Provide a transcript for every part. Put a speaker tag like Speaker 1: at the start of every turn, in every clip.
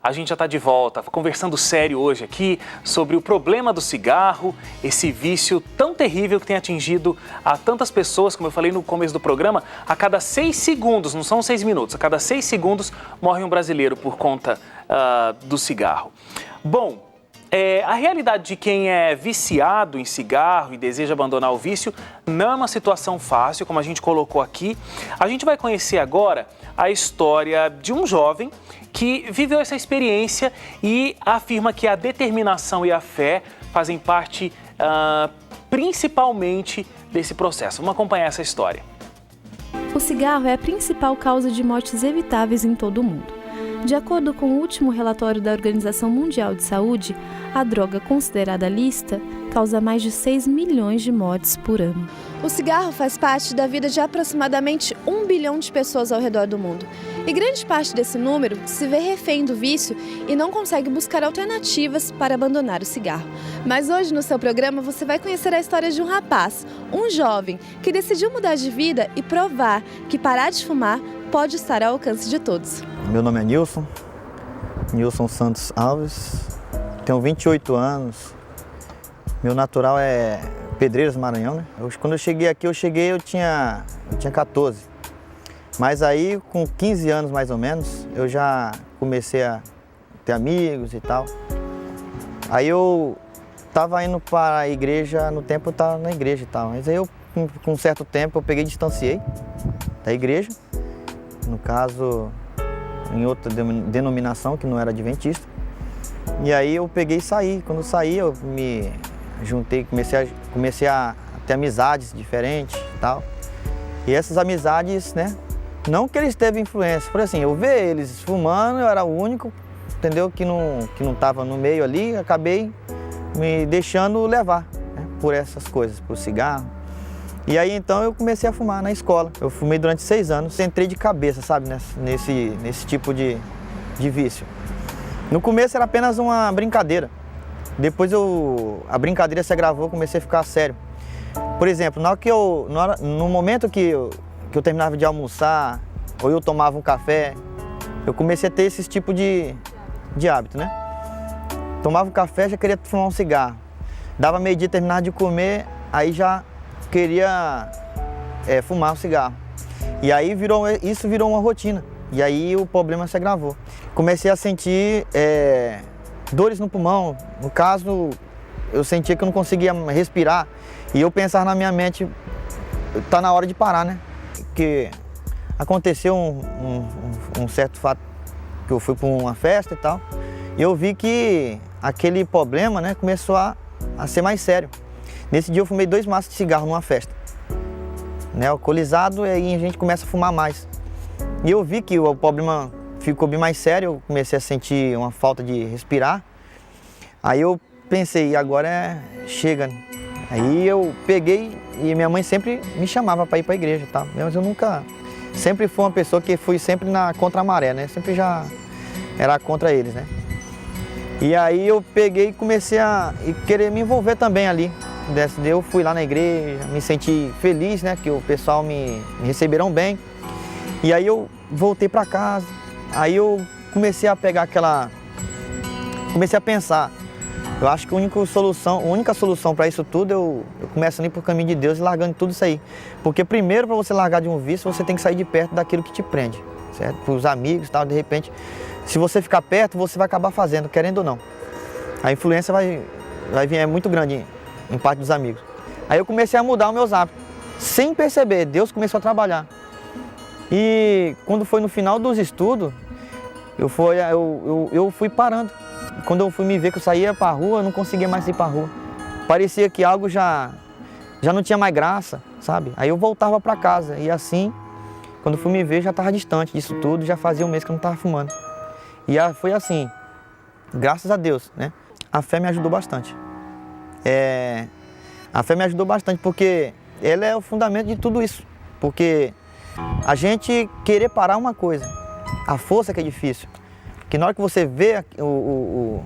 Speaker 1: A gente já está de volta, conversando sério hoje aqui sobre o problema do cigarro, esse vício tão terrível que tem atingido a tantas pessoas, como eu falei no começo do programa, a cada 6 segundos, não são 6 minutos, a cada 6 segundos morre um brasileiro por conta do cigarro. Bom, a realidade de quem é viciado em cigarro e deseja abandonar o vício não é uma situação fácil, como a gente colocou aqui. A gente vai conhecer agora a história de um jovem que viveu essa experiência e afirma que a determinação e a fé fazem parte principalmente desse processo. Vamos acompanhar essa história.
Speaker 2: O cigarro é a principal causa de mortes evitáveis em todo o mundo. De acordo com o último relatório da Organização Mundial de Saúde, a droga considerada lícita causa mais de 6 milhões de mortes por ano.
Speaker 3: O cigarro faz parte da vida de aproximadamente 1 bilhão de pessoas ao redor do mundo. E grande parte desse número se vê refém do vício e não consegue buscar alternativas para abandonar o cigarro. Mas hoje no seu programa você vai conhecer a história de um rapaz, um jovem, que decidiu mudar de vida e provar que parar de fumar pode estar ao alcance de todos.
Speaker 4: Meu nome é Nilson Santos Alves, tenho 28 anos, meu natural é Pedreiras, Maranhão, né? Quando eu cheguei aqui, eu tinha 14, mas aí com 15 anos mais ou menos, eu já comecei a ter amigos e tal. Aí eu estava indo para a igreja, no tempo eu estava na igreja e tal, mas aí com um certo tempo eu peguei e distanciei da igreja, no caso em outra denominação que não era adventista. E aí eu peguei e saí. Quando eu saí, eu me juntei, comecei a ter amizades diferentes e tal. E essas amizades, né, não que eles teve influência, por assim, eu ver eles fumando, eu era o único, entendeu, que não estava no meio ali, acabei me deixando levar, né, por essas coisas, por cigarro. E aí então eu comecei a fumar na escola. Eu fumei durante 6 anos, entrei de cabeça, sabe, nesse tipo de vício. No começo era apenas uma brincadeira. Depois a brincadeira se agravou, comecei a ficar sério. Por exemplo, no momento que eu terminava de almoçar, ou eu tomava um café, eu comecei a ter esse tipo de hábito, né? Tomava um café, já queria fumar um cigarro. Dava meio-dia, terminava de comer, aí já queria fumar um cigarro. E aí isso virou uma rotina. E aí o problema se agravou. Comecei a sentir dores no pulmão. No caso, eu sentia que eu não conseguia respirar. E eu pensava na minha mente, tá na hora de parar, né? Porque aconteceu um certo fato, que eu fui para uma festa e tal. E eu vi que aquele problema, né, começou a ser mais sério. Nesse dia eu fumei 2 maços de cigarro numa festa, né, alcoolizado, e aí a gente começa a fumar mais. E eu vi que o problema ficou bem mais sério, eu comecei a sentir uma falta de respirar. Aí eu pensei, agora chega, né? Aí eu peguei e minha mãe sempre me chamava para ir para a igreja, tá? Mas eu sempre fui uma pessoa que fui sempre na contra a maré, né? Sempre já era contra eles, né? E aí eu peguei e comecei a querer me envolver também ali. Eu fui lá na igreja, me senti feliz, né, que o pessoal me receberam bem. E aí eu voltei para casa, aí eu comecei a comecei a pensar. Eu acho que a única solução para isso tudo, eu começo a ir para o caminho de Deus e largando tudo isso aí. Porque primeiro, para você largar de um vício, você tem que sair de perto daquilo que te prende, certo? Para os amigos e tal, de repente, se você ficar perto, você vai acabar fazendo, querendo ou não. A influência vai vir, é muito grande em parte dos amigos. Aí eu comecei a mudar os meus hábitos, sem perceber, Deus começou a trabalhar. E quando foi no final dos estudos, eu fui parando. Quando eu fui me ver que eu saía para a rua, eu não conseguia mais ir para a rua. Parecia que algo já não tinha mais graça, sabe? Aí eu voltava para casa e assim, quando fui me ver, já estava distante disso tudo, já fazia um mês que eu não estava fumando. E foi assim, graças a Deus, né? A fé me ajudou bastante. A fé me ajudou bastante porque ela é o fundamento de tudo isso. Porque a gente querer parar uma coisa, a força que é difícil. Que na hora que você vê o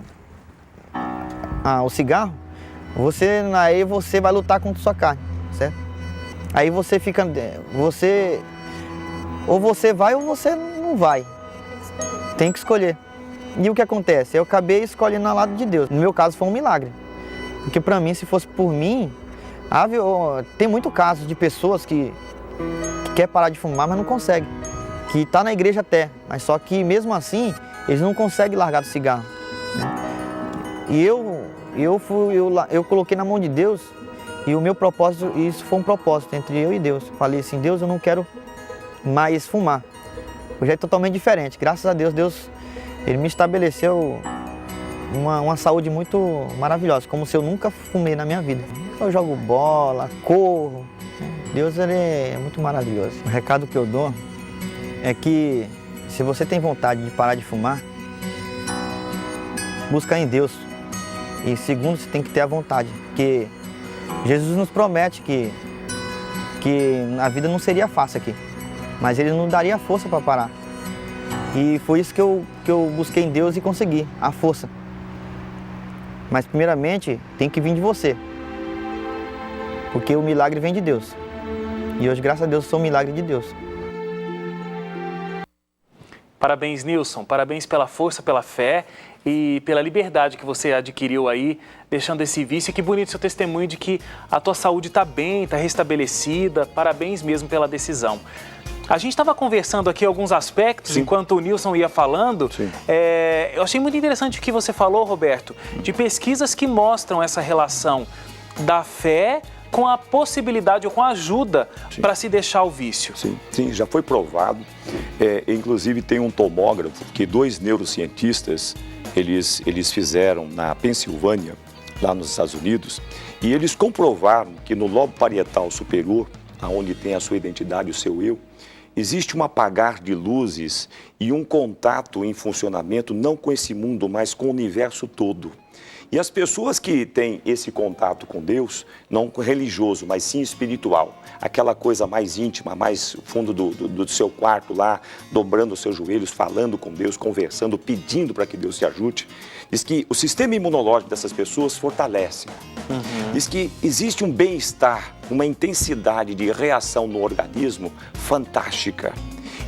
Speaker 4: cigarro, aí você vai lutar contra a sua carne, certo? Aí você fica, ou você vai ou você não vai. Tem que escolher. E o que acontece? Eu acabei escolhendo ao lado de Deus. No meu caso foi um milagre. Porque para mim, se fosse por mim, tem muito caso de pessoas que quer parar de fumar, mas não consegue. Que está na igreja até, mas só que mesmo assim, eles não conseguem largar do cigarro. Né? E eu coloquei na mão de Deus, e o meu propósito, isso foi um propósito entre eu e Deus. Falei assim, Deus, eu não quero mais fumar. Hoje é totalmente diferente. Graças a Deus, Ele me estabeleceu uma saúde muito maravilhosa, como se eu nunca fumei na minha vida. Eu jogo bola, corro. Deus, Ele é muito maravilhoso. O recado que eu dou é que se você tem vontade de parar de fumar, busca em Deus. E segundo, você tem que ter a vontade, porque Jesus nos promete que a vida não seria fácil aqui, mas Ele nos daria a força para parar. E foi isso que eu busquei em Deus e consegui, a força. Mas primeiramente tem que vir de você, porque o milagre vem de Deus. E hoje, graças a Deus, eu sou um milagre de Deus.
Speaker 1: Parabéns, Nilson. Parabéns pela força, pela fé e pela liberdade que você adquiriu aí, deixando esse vício. E que bonito seu testemunho de que a tua saúde está bem, está restabelecida. Parabéns mesmo pela decisão. A gente estava conversando aqui alguns aspectos, sim, enquanto o Nilson ia falando. Eu achei muito interessante o que você falou, Roberto, de pesquisas que mostram essa relação da fé com a possibilidade ou com a ajuda para se deixar o vício.
Speaker 5: Sim, já foi provado. Inclusive tem um tomógrafo que 2 neurocientistas, eles fizeram na Pensilvânia, lá nos Estados Unidos, e eles comprovaram que no lobo parietal superior, onde tem a sua identidade, o seu eu, existe um apagar de luzes e um contato em funcionamento não com esse mundo, mas com o universo todo. E as pessoas que têm esse contato com Deus, não religioso, mas sim espiritual, aquela coisa mais íntima, mais fundo do seu quarto lá, dobrando os seus joelhos, falando com Deus, conversando, pedindo para que Deus te ajude, diz que o sistema imunológico dessas pessoas fortalece. Diz que existe um bem-estar, uma intensidade de reação no organismo fantástica.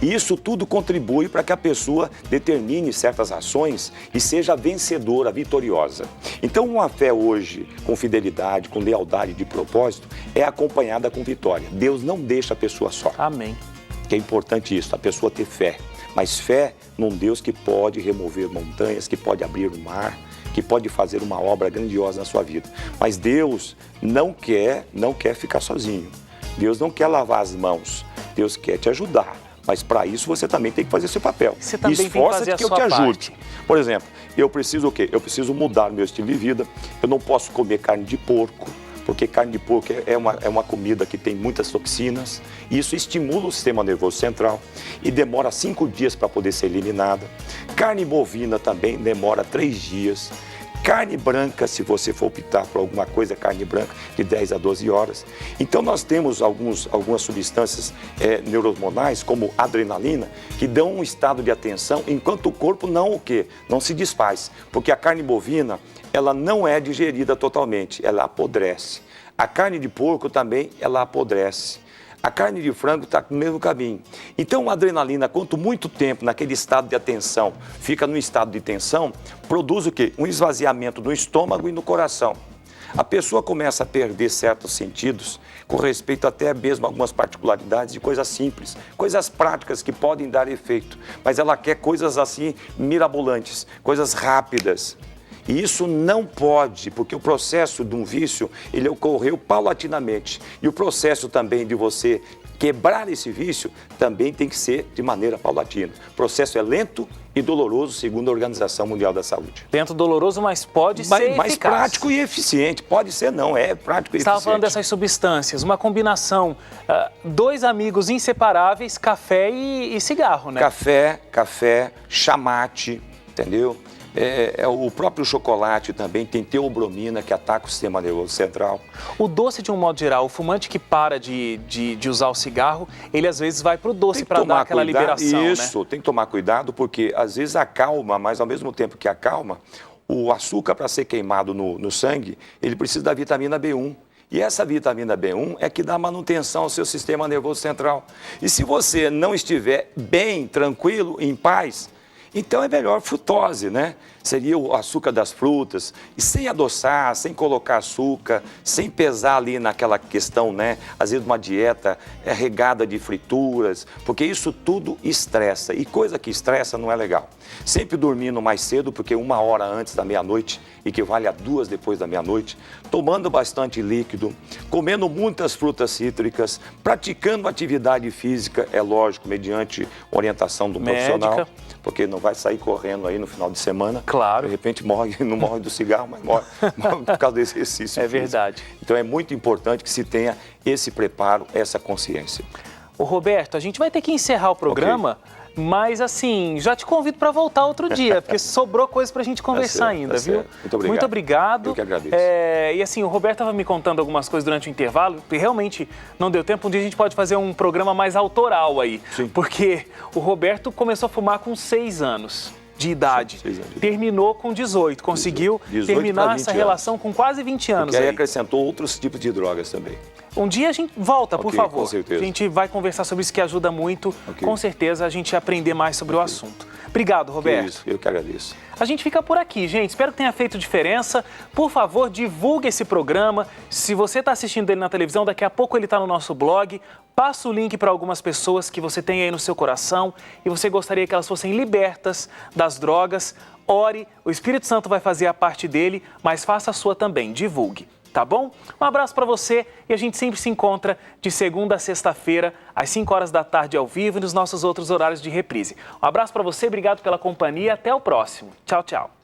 Speaker 5: E isso tudo contribui para que a pessoa determine certas ações e seja vencedora, vitoriosa. Então, uma fé hoje, com fidelidade, com lealdade de propósito, é acompanhada com vitória. Deus não deixa a pessoa só.
Speaker 1: Amém.
Speaker 5: Que é importante isso, a pessoa ter fé. Mas fé num Deus que pode remover montanhas, que pode abrir o mar, que pode fazer uma obra grandiosa na sua vida. Mas Deus não quer ficar sozinho. Deus não quer lavar as mãos. Deus quer te ajudar. Mas para isso você também tem que fazer seu papel.
Speaker 1: Você também tem que fazer a
Speaker 5: que eu
Speaker 1: sua
Speaker 5: te ajude.
Speaker 1: parte.
Speaker 5: Por exemplo, eu preciso o quê? Eu preciso mudar meu estilo de vida. Eu não posso comer carne de porco, porque carne de porco é uma comida que tem muitas toxinas. E isso estimula o sistema nervoso central e demora 5 dias para poder ser eliminada. Carne bovina também demora 3 dias. Carne branca, se você for optar por alguma coisa, carne branca, de 10 a 12 horas. Então, nós temos algumas substâncias neurohormonais, como adrenalina, que dão um estado de atenção, enquanto o corpo não se desfaz. Porque a carne bovina, ela não é digerida totalmente, ela apodrece. A carne de porco também, ela apodrece. A carne de frango está no mesmo caminho. Então, a adrenalina, quanto muito tempo naquele estado de atenção, fica no estado de tensão, produz o quê? Um esvaziamento no estômago e no coração. A pessoa começa a perder certos sentidos, com respeito até mesmo a algumas particularidades de coisas simples, coisas práticas que podem dar efeito, mas ela quer coisas assim mirabolantes, coisas rápidas. E isso não pode, porque o processo de um vício, ele ocorreu paulatinamente. E o processo também de você quebrar esse vício também tem que ser de maneira paulatina. O processo é lento e doloroso, segundo a Organização Mundial da Saúde.
Speaker 1: Lento, doloroso, mas pode ser eficaz.
Speaker 5: Mais prático e eficiente. Pode ser não, é prático e eficiente. Você
Speaker 1: estava falando dessas substâncias, uma combinação, 2 amigos inseparáveis, café e cigarro, né?
Speaker 5: Café, chamate, entendeu? O próprio chocolate também tem teobromina, que ataca o sistema nervoso central.
Speaker 1: O doce, de um modo geral, o fumante que para de usar o cigarro, ele às vezes vai para o doce para dar aquela liberação,
Speaker 5: Isso, tem que tomar cuidado, porque às vezes acalma, mas ao mesmo tempo que acalma, o açúcar, para ser queimado no sangue, ele precisa da vitamina B1. E essa vitamina B1 é que dá manutenção ao seu sistema nervoso central. E se você não estiver bem, tranquilo, em paz, Então é melhor frutose, né? Seria o açúcar das frutas, e sem adoçar, sem colocar açúcar, sem pesar ali naquela questão, né? Às vezes uma dieta regada de frituras, porque isso tudo estressa, e coisa que estressa não é legal. Sempre dormindo mais cedo, porque 1 hora antes da meia-noite equivale a 2 depois da meia-noite, tomando bastante líquido, comendo muitas frutas cítricas, praticando atividade física, é lógico, mediante orientação do profissional, porque não vai sair correndo aí no final de semana.
Speaker 1: Claro.
Speaker 5: De repente morre, não morre do cigarro, mas morre por causa do exercício.
Speaker 1: É verdade.
Speaker 5: Então é muito importante que se tenha esse preparo, essa consciência.
Speaker 1: Ô Roberto, a gente vai ter que encerrar o programa, mas assim, já te convido para voltar outro dia, porque sobrou coisa para a gente conversar ainda, viu?
Speaker 5: Muito obrigado.
Speaker 1: Muito obrigado.
Speaker 5: Eu que agradeço.
Speaker 1: E assim, o Roberto estava me contando algumas coisas durante o intervalo, e realmente não deu tempo. Um dia a gente pode fazer um programa mais autoral aí,
Speaker 5: Sim.
Speaker 1: Porque o Roberto começou a fumar com 6 anos de idade,
Speaker 5: 6 anos.
Speaker 1: Terminou com 18, conseguiu
Speaker 5: 18
Speaker 1: terminar essa
Speaker 5: anos.
Speaker 1: relação com quase 20 anos.
Speaker 5: E aí
Speaker 1: aí
Speaker 5: acrescentou outros tipos de drogas também.
Speaker 1: Um dia a gente volta, por favor.
Speaker 5: Com certeza.
Speaker 1: A gente vai conversar sobre isso, que ajuda muito, com certeza, a gente aprender mais sobre o assunto. Obrigado, Roberto.
Speaker 5: Isso, eu que agradeço.
Speaker 1: A gente fica por aqui, gente. Espero que tenha feito diferença. Por favor, divulgue esse programa. Se você está assistindo ele na televisão, daqui a pouco ele está no nosso blog. Passa o link para algumas pessoas que você tem aí no seu coração e você gostaria que elas fossem libertas das drogas. Ore, o Espírito Santo vai fazer a parte dele, mas faça a sua também. Divulgue. Tá bom? Um abraço para você e a gente sempre se encontra de segunda a sexta-feira, às 5 horas da tarde ao vivo e nos nossos outros horários de reprise. Um abraço para você, obrigado pela companhia, até o próximo. Tchau, tchau.